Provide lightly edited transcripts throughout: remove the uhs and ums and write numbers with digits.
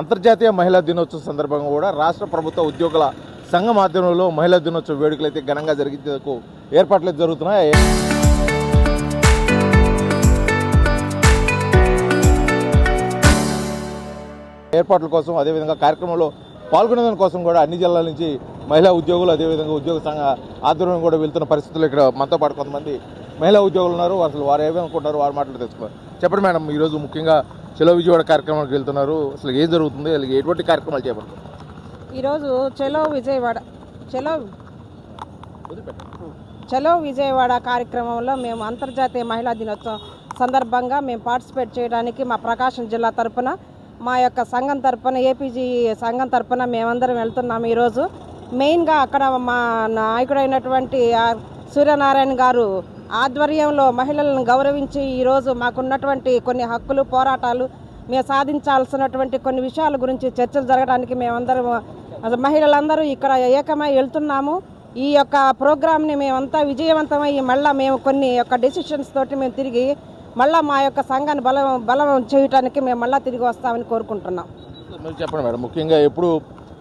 అంతర్జాతీయ మహిళా దినోత్సవం సందర్భంగా కూడా రాష్ట్ర ప్రభుత్వ ఉద్యోగుల సంఘం ఆధ్వర్యంలో మహిళా దినోత్సవ వేడుకలు అయితే ఘనంగా జరిగేందుకు ఏర్పాట్లు జరుగుతున్నాయి. ఏర్పాట్ల కోసం అదేవిధంగా కార్యక్రమంలో పాల్గొనేదాని కోసం కూడా అన్ని జిల్లాల నుంచి మహిళా ఉద్యోగులు అదేవిధంగా ఉద్యోగ సంఘ ఆధ్వర్యం కూడా వెళ్తున్న పరిస్థితులు ఇక్కడ మనతో పాటు కొంతమంది మహిళా ఉద్యోగులు ఉన్నారు. అసలు వారు ఏమనుకుంటారు వారు మాటలు తెలుసుకున్నారు. చెప్పండి మేడం, ఈరోజు ముఖ్యంగా చలో విజయవాడ కార్యక్రమానికి వెళ్తున్నారు. అసలు ఏం జరుగుతుంది, అలాగే ఎటువంటి కార్యక్రమాలు చేపడతారు? ఈరోజు చలో విజయవాడ కార్యక్రమంలో మేము అంతర్జాతీయ మహిళా దినోత్సవం సందర్భంగా మేము పార్టిసిపేట్ చేయడానికి మా ప్రకాశం జిల్లా తరపున మా యొక్క సంఘం తరపున ఏపీజీ సంఘం తరపున మేమందరం వెళ్తున్నాము. ఈరోజు మెయిన్గా అక్కడ మా నాయకుడైనటువంటి సూర్యనారాయణ గారు ఆధ్వర్యంలో మహిళలను గౌరవించి ఈరోజు మాకున్నటువంటి కొన్ని హక్కులు పోరాటాలు మేము సాధించాల్సినటువంటి కొన్ని విషయాల గురించి చర్చలు జరగడానికి మేమందరం మహిళలందరూ ఇక్కడ ఏకమై వెళ్తున్నాము. ఈ యొక్క ప్రోగ్రామ్ని మేమంతా విజయవంతమై మళ్ళీ మేము కొన్ని యొక్క డెసిషన్స్ తోటి మేము తిరిగి మళ్ళీ మా యొక్క సంఘాన్ని బలం చేయడానికి మేము మళ్ళీ తిరిగి వస్తామని కోరుకుంటున్నాం. మీరు చెప్పండి మేడం, ముఖ్యంగా ఎప్పుడు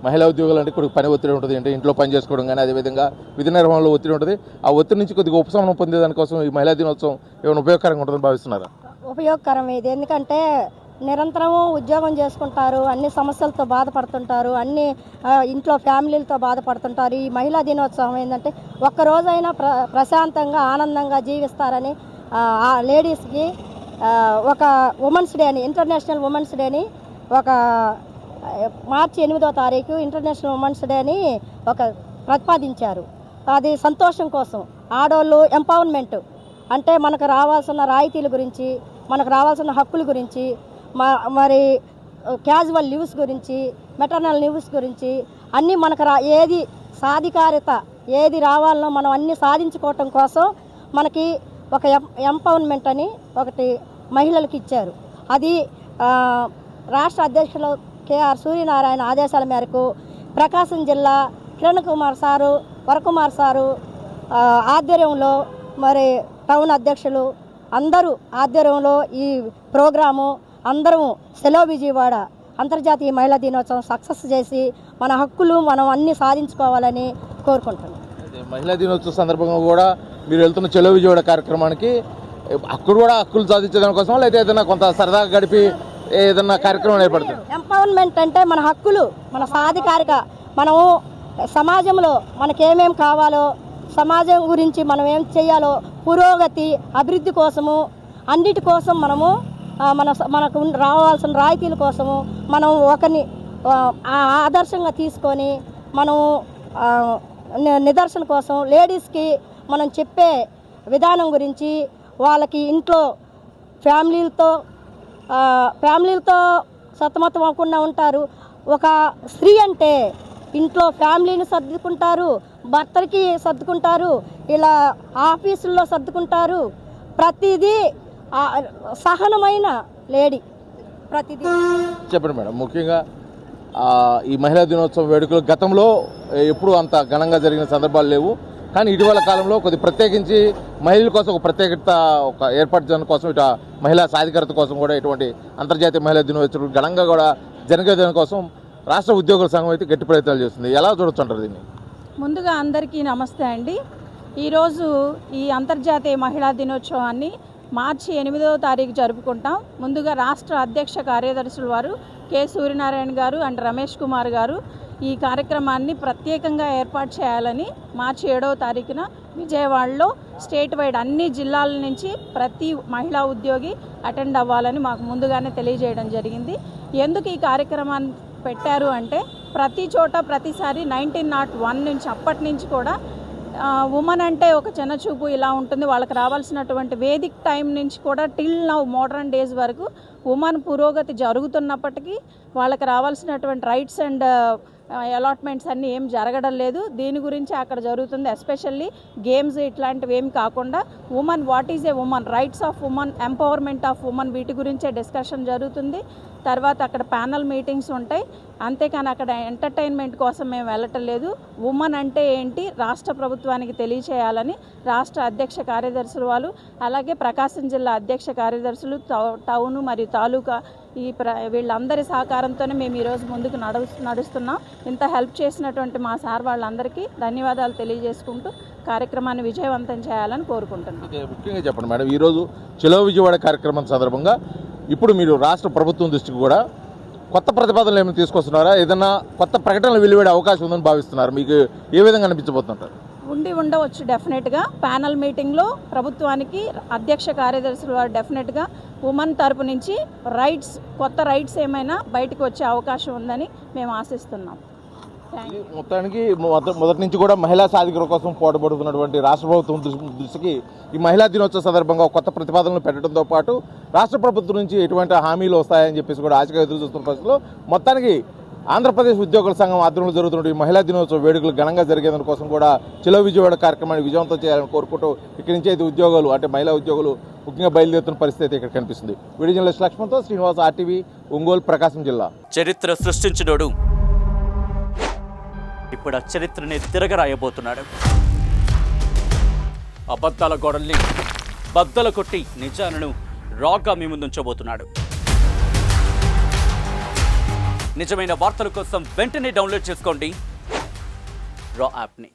మహిళా ఉద్యోగులు అంటే కొద్దిగా పని ఒత్తిడి ఉంటుంది, అంటే ఇంట్లో పని చేసుకోవడం కానీ అదేవిధంగా విధి నిర్వహణలో ఒత్తిడి ఉంటుంది. ఆ ఒత్తిడి నుంచి కొద్దిగా ఉపశమనం పొందేదానికోసం ఈ మహిళా దినోత్సవం ఏమైనా ఉపయోగకరంగా ఉంటుందని భావిస్తున్నారా? ఉపయోగకరం ఇది, ఎందుకంటే నిరంతరము ఉద్యోగం చేసుకుంటారు, అన్ని సమస్యలతో బాధపడుతుంటారు, అన్ని ఇంట్లో ఫ్యామిలీలతో బాధపడుతుంటారు. ఈ మహిళా దినోత్సవం ఏంటంటే ఒక్కరోజైనా ప్రశాంతంగా ఆనందంగా జీవిస్తారని ఆ లేడీస్కి ఒక ఉమెన్స్ డే అని, ఇంటర్నేషనల్ ఉమెన్స్ డే అని ఒక మార్చి 8వ తారీఖు ఇంటర్నేషనల్ ఉమెన్స్ డే అని ఒక ప్రతిపాదించారు. అది సంతోషం కోసం, ఆడవాళ్ళు ఎంపవర్మెంట్ అంటే మనకు రావాల్సిన రాయితీల గురించి, మనకు రావాల్సిన హక్కుల గురించి, మరి క్యాజువల్ లీవ్స్ గురించి, మెటర్నల్ లీవ్స్ గురించి అన్నీ మనకు ఏది సాధికారత ఏది రావాలనో మనం అన్నీ సాధించుకోవటం కోసం మనకి ఒక ఎంపవర్మెంట్ అని ఒకటి మహిళలకు ఇచ్చారు. అది రాష్ట్ర అధ్యక్షులు కేఆర్ సూర్యనారాయణ ఆదేశాల మేరకు ప్రకాశం జిల్లా కిరణ్ కుమార్ సారు, వరకుమార్ సారు ఆధ్వర్యంలో మరి టౌన్ అధ్యక్షులు అందరూ ఆధ్వర్యంలో ఈ ప్రోగ్రాము అందరం సెలవు విజయవాడ అంతర్జాతీయ మహిళా దినోత్సవం సక్సెస్ చేసి మన హక్కులు మనం అన్నీ సాధించుకోవాలని కోరుకుంటున్నాం. మహిళా దినోత్సవం సందర్భంగా కూడా మీరు వెళ్తున్న చలో విజయవాడ కార్యక్రమానికి అక్కడ కూడా హక్కులు సాధించడం కోసం లేదా ఏదైనా కొంత సరదాగా గడిపి ఏదన్నా కార్యక్రమం ఏర్పడుతుంది? ఎంపవర్మెంట్ అంటే మన హక్కులు, మన సాధికారిక, మనము సమాజంలో మనకేమేం కావాలో, సమాజం గురించి మనం ఏం చేయాలో, పురోగతి అభివృద్ధి కోసము అన్నిటి కోసం మనము మనకు రావాల్సిన రాయితీల కోసము మనం ఒకరిని ఆదర్శంగా తీసుకొని మనము నిదర్శన కోసం లేడీస్కి మనం చెప్పే విధానం గురించి, వాళ్ళకి ఇంట్లో ఫ్యామిలీలతో సతమతం అవ్వకుండా ఉంటారు. ఒక స్త్రీ అంటే ఇంట్లో ఫ్యామిలీని సర్దుకుంటారు, భర్తకి సర్దుకుంటారు, ఇలా ఆఫీసుల్లో సర్దుకుంటారు. ప్రతిదీ సహనమైన లేడీ ప్రతిదీ. చెప్పండి మేడం, ముఖ్యంగా ఈ మహిళా దినోత్సవం వేడుకలు గతంలో ఎప్పుడు అంత ఘనంగా జరిగిన సందర్భాలు లేవు, కానీ ఇటీవల కాలంలో కొద్ది ప్రత్యేకించి మహిళల కోసం ఒక ప్రత్యేకత ఒక ఏర్పాటు చేయడం కోసం ఇటు మహిళా సాధికారత కోసం కూడా ఇటువంటి అంతర్జాతీయ మహిళా దినోత్సవం ఘనంగా కూడా జరిగేదాని కోసం రాష్ట్ర ఉద్యోగుల సంఘం అయితే గట్టి ప్రయత్నాలు చేస్తుంది. ఎలా చూడొచ్చుంటారు దీన్ని? ముందుగా అందరికీ నమస్తే అండి. ఈరోజు ఈ అంతర్జాతీయ మహిళా దినోత్సవాన్ని మార్చి 8వ తారీఖు జరుపుకుంటాం. ముందుగా రాష్ట్ర అధ్యక్ష కార్యదర్శుల వారు కె సూర్యనారాయణ గారు అండ్ రమేష్ కుమార్ గారు ఈ కార్యక్రమాన్ని ప్రత్యేకంగా ఏర్పాటు చేయాలని మార్చి 7వ తారీఖున విజయవాడలో స్టేట్ వైడ్ అన్ని జిల్లాల నుంచి ప్రతి మహిళా ఉద్యోగి అటెండ్ అవ్వాలని మాకు ముందుగానే తెలియజేయడం జరిగింది. ఎందుకు ఈ కార్యక్రమాన్ని పెట్టారు అంటే ప్రతి చోట ప్రతిసారి 1901 నుంచి అప్పటి నుంచి కూడా ఉమెన్ అంటే ఒక చిన్న చూపు ఇలా ఉంటుంది. వాళ్ళకి రావాల్సినటువంటి వేదిక్ టైం నుంచి కూడా టిల్ నౌ మోడర్న్ డేస్ వరకు ఉమెన్ పురోగతి జరుగుతున్నప్పటికీ వాళ్ళకి రావాల్సినటువంటి రైట్స్ అండ్ అలాట్మెంట్స్ అన్నీ ఏం జరగడం లేదు. దీని గురించి అక్కడ జరుగుతుంది. ఎస్పెషల్లీ గేమ్స్ ఇట్లాంటివి ఏమి కాకుండా women, what is a women, rights of women, empowerment of women, వీటి గురించే డిస్కషన్ జరుగుతుంది. తర్వాత అక్కడ ప్యానల్ మీటింగ్స్ ఉంటాయి. అంతేకాని అక్కడ ఎంటర్టైన్మెంట్ కోసం మేము వెళ్ళటం లేదు. ఉమెన్ అంటే ఏంటి రాష్ట్ర ప్రభుత్వానికి తెలియచేయాలని రాష్ట్ర అధ్యక్ష కార్యదర్శులు వాళ్ళు, అలాగే ప్రకాశం జిల్లా అధ్యక్ష కార్యదర్శులు, టౌన్ మరియు తాలూకా వీళ్ళందరి సహకారంతోనే మేము ఈరోజు ముందుకు నడుస్తున్నాం. ఇంత హెల్ప్ చేసినటువంటి మా సార్ వాళ్ళందరికీ ధన్యవాదాలు తెలియజేసుకుంటూ కార్యక్రమాన్ని విజయవంతం చేయాలని కోరుకుంటున్నాం. ముఖ్యంగా చెప్పండి మేడం, ఈరోజు చలో విజయవాడ కార్యక్రమం సందర్భంగా ఇప్పుడు మీరు రాష్ట్ర ప్రభుత్వం దృష్టికి కూడా కొత్త ప్రతిపాదనలు ఏమైనా తీసుకొస్తున్నారా? ఏదైనా కొత్త ప్రకటనలు వెలువడే అవకాశం ఉందని భావిస్తున్నారు? మీకు ఏ విధంగా అనిపించబోతుంటారు? ఉండవచ్చు. డెఫినెట్గా ప్యానల్ మీటింగ్లో ప్రభుత్వానికి అధ్యక్ష కార్యదర్శులు వారు డెఫినెట్గా ఉమెన్ తరపు నుంచి కొత్త రైట్స్ ఏమైనా బయటకు వచ్చే అవకాశం ఉందని మేము ఆశిస్తున్నాం. మొత్తానికి మొదటి నుంచి కూడా మహిళా సాధికారత కోసం పోరాడుతున్నటువంటి రాష్ట్ర ప్రభుత్వం దృష్టికి ఈ మహిళా దినోత్సవ సందర్భంగా కొత్త ప్రతిపాదనలు పెట్టడంతో పాటు రాష్ట్ర ప్రభుత్వం నుంచి ఎటువంటి హామీలు వస్తాయని చెప్పేసి కూడా ఆశగా ఎదురు చూస్తున్న పరిస్థితుల్లో మొత్తానికి ఆంధ్రప్రదేశ్ ఉద్యోగుల సంఘం ఆధ్వర్యంలో జరుగుతున్న ఈ మహిళా దినోత్సవ వేడుకలు ఘనంగా జరిగేందుకు కోసం కూడా చలో విజయవాడ కార్యక్రమాన్ని విజయవంతం చేయాలని కోరుకుంటూ ఇక్కడి నుంచి అయితే ఉద్యోగులు అంటే మహిళా ఉద్యోగులు ముఖ్యంగా బయలుదేరుతున్న పరిస్థితి అయితే ఇక్కడ కనిపిస్తుంది. వీడియో జర్నలిస్ట్ లక్ష్మణ్తో శ్రీనివాస్, RTV, ఒంగోలు, ప్రకాశం జిల్లా. చరిత్ర సృష్టించినోడు ఇప్పుడు ఆ చరిత్రని తిరగరాయబోతున్నాడు. అబద్ధాల గోడల్ని బద్దల కొట్టి నిజాలను రాగా మీ ముందుంచబోతున్నాడు. నిజమైన వార్తల కోసం వెంటనే డౌన్లోడ్ చేసుకోండి రా యాప్ని.